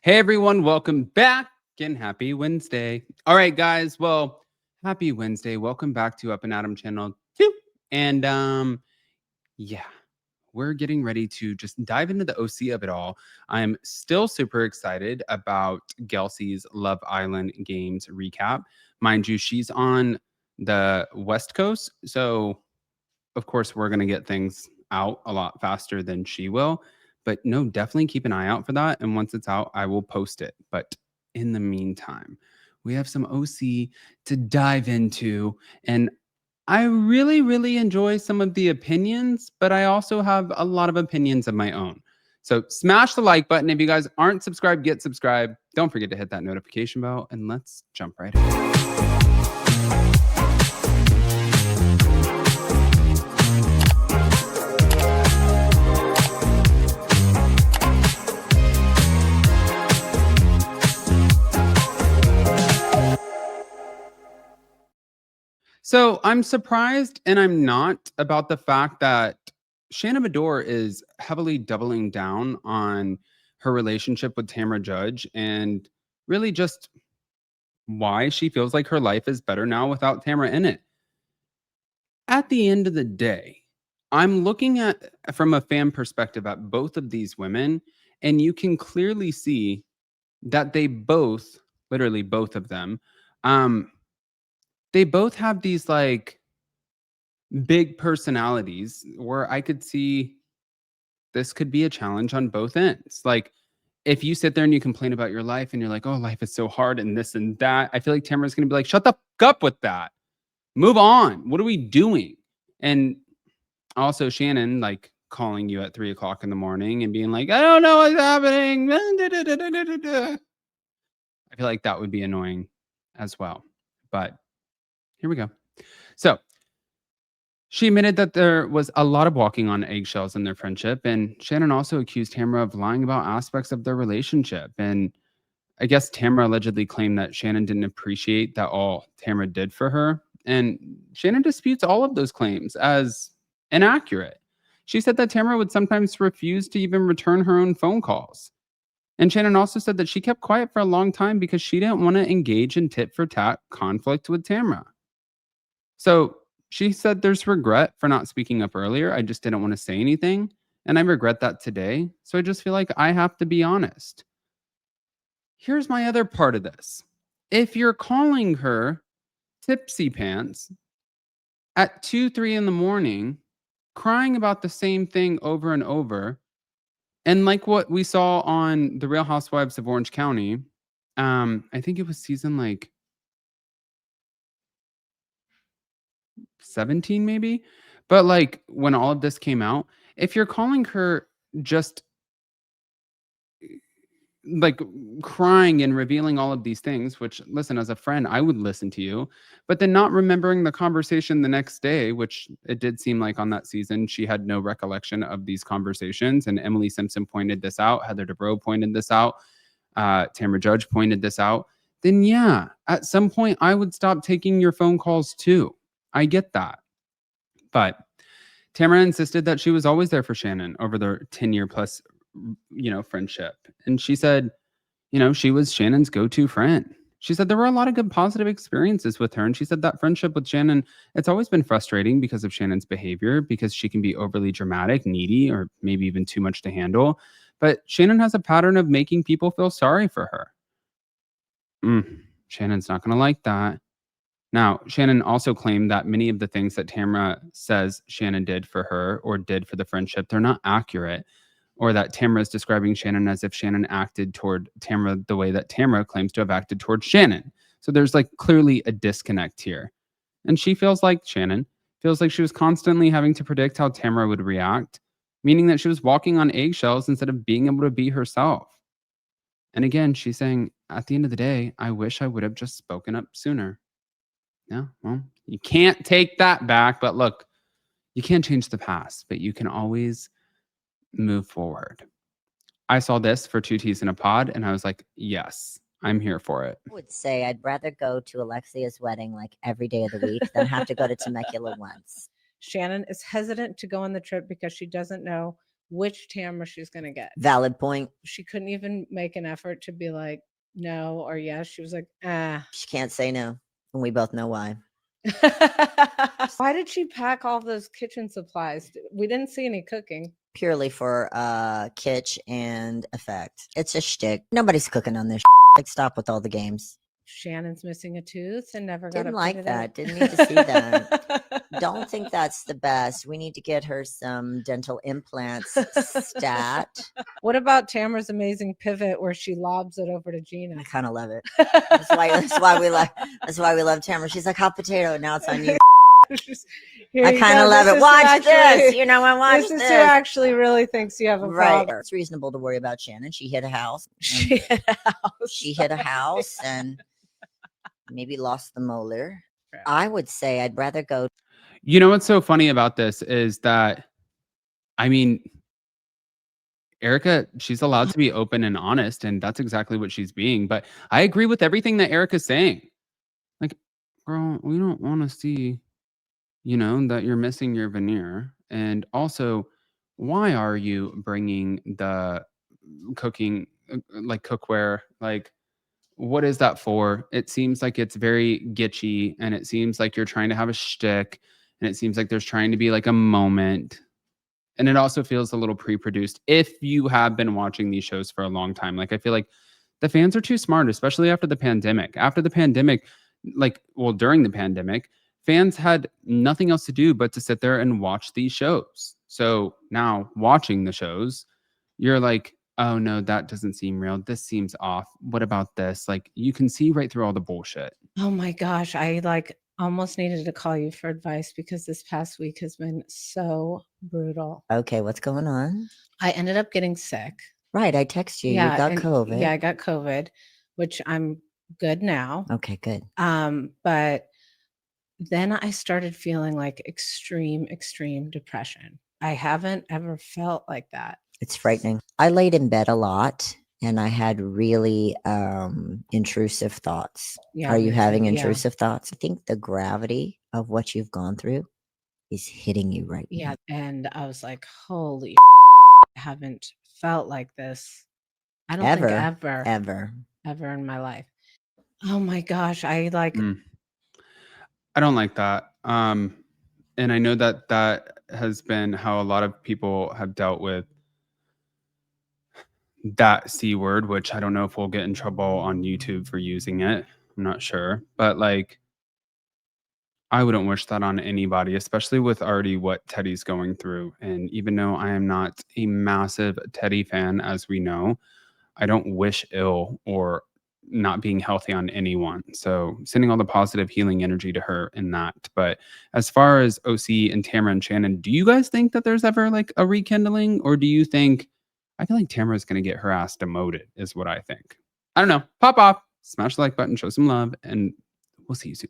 Hey everyone, welcome back and happy Wednesday. All right, guys. Well, happy Wednesday. Welcome back to Up and Adam channel 2. And yeah, we're getting ready to just dive into the OC of it all. I'm still super excited about Gelsey's Love Island Games recap. Mind you, she's on the West Coast, so of course we're going to get things out a lot faster than she will. But no, definitely keep an eye out for that. And once it's out, I will post it. But in the meantime, we have some OC to dive into. And I really, really enjoy some of the opinions, but I also have a lot of opinions of my own. So smash the like button. If you guys aren't subscribed, get subscribed. Don't forget to hit that notification bell. And let's jump right in. So I'm surprised and I'm not about the fact that Shannon Beador is heavily doubling down on her relationship with Tamra Judge and really just why she feels like her life is better now without Tamra in it. At the end of the day, I'm looking at from a fan perspective at both of these women, and you can clearly see that they both, literally both of them, um, they both have these like big personalities where I could see this could be a challenge on both ends. Like, if you sit there and you complain about your life and you're like, oh, life is so hard and this and that, I feel like Tamara's going to be like, shut the fuck up with that. Move on. What are we doing? And also, Shannon, like, calling you at 3 o'clock in the morning and being like, I don't know what's happening. I feel like that would be annoying as well. But here we go. So, she admitted that there was a lot of walking on eggshells in their friendship, and Shannon also accused Tamra of lying about aspects of their relationship. And I guess Tamra allegedly claimed that Shannon didn't appreciate that all Tamra did for her. And Shannon disputes all of those claims as inaccurate. She said that Tamra would sometimes refuse to even return her own phone calls. And Shannon also said that she kept quiet for a long time because she didn't want to engage in tit for tat conflict with Tamra. So she said there's regret for not speaking up earlier. I just didn't want to say anything. And I regret that today. So I just feel like I have to be honest. Here's my other part of this. If you're calling her tipsy pants at 2, 3 in the morning, crying about the same thing over and over, and like what we saw on The Real Housewives of Orange County, I think it was season like 17 maybe. But like when all of this came out, if you're calling her just like crying and revealing all of these things, which listen, as a friend, I would listen to you, but then not remembering the conversation the next day, which it did seem like on that season, she had no recollection of these conversations. And Emily Simpson pointed this out, Heather Dubrow pointed this out, Tamra Judge pointed this out. Then yeah, at some point I would stop taking your phone calls too. I get that. But Tamara insisted that she was always there for Shannon over their 10-year plus, friendship. And she said, she was Shannon's go-to friend. She said there were a lot of good positive experiences with her. And she said that friendship with Shannon, it's always been frustrating because of Shannon's behavior, because she can be overly dramatic, needy, or maybe even too much to handle. But Shannon has a pattern of making people feel sorry for her. Shannon's not going to like that. Now, Shannon also claimed that many of the things that Tamra says Shannon did for her or did for the friendship, they're not accurate, or that Tamra is describing Shannon as if Shannon acted toward Tamra the way that Tamra claims to have acted toward Shannon. So there's like clearly a disconnect here. And she feels like Shannon feels like she was constantly having to predict how Tamra would react, meaning that she was walking on eggshells instead of being able to be herself. And again, she's saying, at the end of the day, I wish I would have just spoken up sooner. Yeah, well, you can't take that back, but look, you can't change the past, but you can always move forward. I saw this for 2 T's in a pod, and I was like, yes, I'm here for it. I would say I'd rather go to Alexia's wedding like every day of the week than have to go to Temecula once. Shannon is hesitant to go on the trip because she doesn't know which Tamra she's gonna get. Valid point. She couldn't even make an effort to be like no or yes. She was like, ah. She can't say no, and we both know why. Why did she pack all those kitchen supplies? We didn't see any cooking. Purely for kitsch and effect. It's a shtick. Nobody's cooking on this. Like, stop with all the games. Shannon's missing a tooth and never got Didn't to like that. Didn't need to see that. Don't think that's the best. We need to get her some dental implants stat. What about Tamra's amazing pivot where she lobs it over to Gina? I kind of love it. That's why we love Tamra. She's like hot potato. Now it's on you. I kind of love it. Watch this. You know, I watch this. This is who actually really thinks you have a problem. It's reasonable to worry about Shannon. She hit a house. She hit a house and maybe lost the molar. I would say I'd rather go. You know what's so funny about this is that, I mean, Erica, she's allowed to be open and honest, and that's exactly what she's being. But I agree with everything that Erica's saying. Like, girl, we don't want to see, you know, that you're missing your veneer. And also, why are you bringing the cooking, like cookware? Like, what is that for? It seems like it's very gitchy, and it seems like you're trying to have a shtick, and it seems like there's trying to be like a moment. And it also feels a little pre-produced if you have been watching these shows for a long time. Like, I feel like the fans are too smart, especially after the pandemic. After the pandemic, during the pandemic, fans had nothing else to do but to sit there and watch these shows. So now watching the shows, you're like, oh no, that doesn't seem real. This seems off. What about this? Like, you can see right through all the bullshit. Oh my gosh. I almost needed to call you for advice because this past week has been so brutal. Okay, what's going on? I ended up getting sick. Right, I text you. Yeah, you got COVID. Yeah, I got COVID, which I'm good now. Okay, good. But then I started feeling like extreme depression. I haven't ever felt like that. It's frightening. I laid in bed a lot and I had really intrusive thoughts. Yeah, are you having intrusive thoughts? I think the gravity of what you've gone through is hitting you right now. Yeah, and I was like, holy I haven't felt like this. I don't think ever in my life. Oh my gosh, I don't like that. And I know that has been how a lot of people have dealt with that C word, which I don't know if we'll get in trouble on YouTube for using it. I'm not sure. But like, I wouldn't wish that on anybody, especially with already what Teddy's going through. And even though I am not a massive Teddy fan, as we know, I don't wish ill or not being healthy on anyone. So sending all the positive healing energy to her in that. But as far as OC and Tamra and Shannon, do you guys think that there's ever like a rekindling? Or do you think, I feel like Tamra is going to get her ass demoted is what I think. I don't know. Pop off, smash the like button, show some love, and we'll see you soon.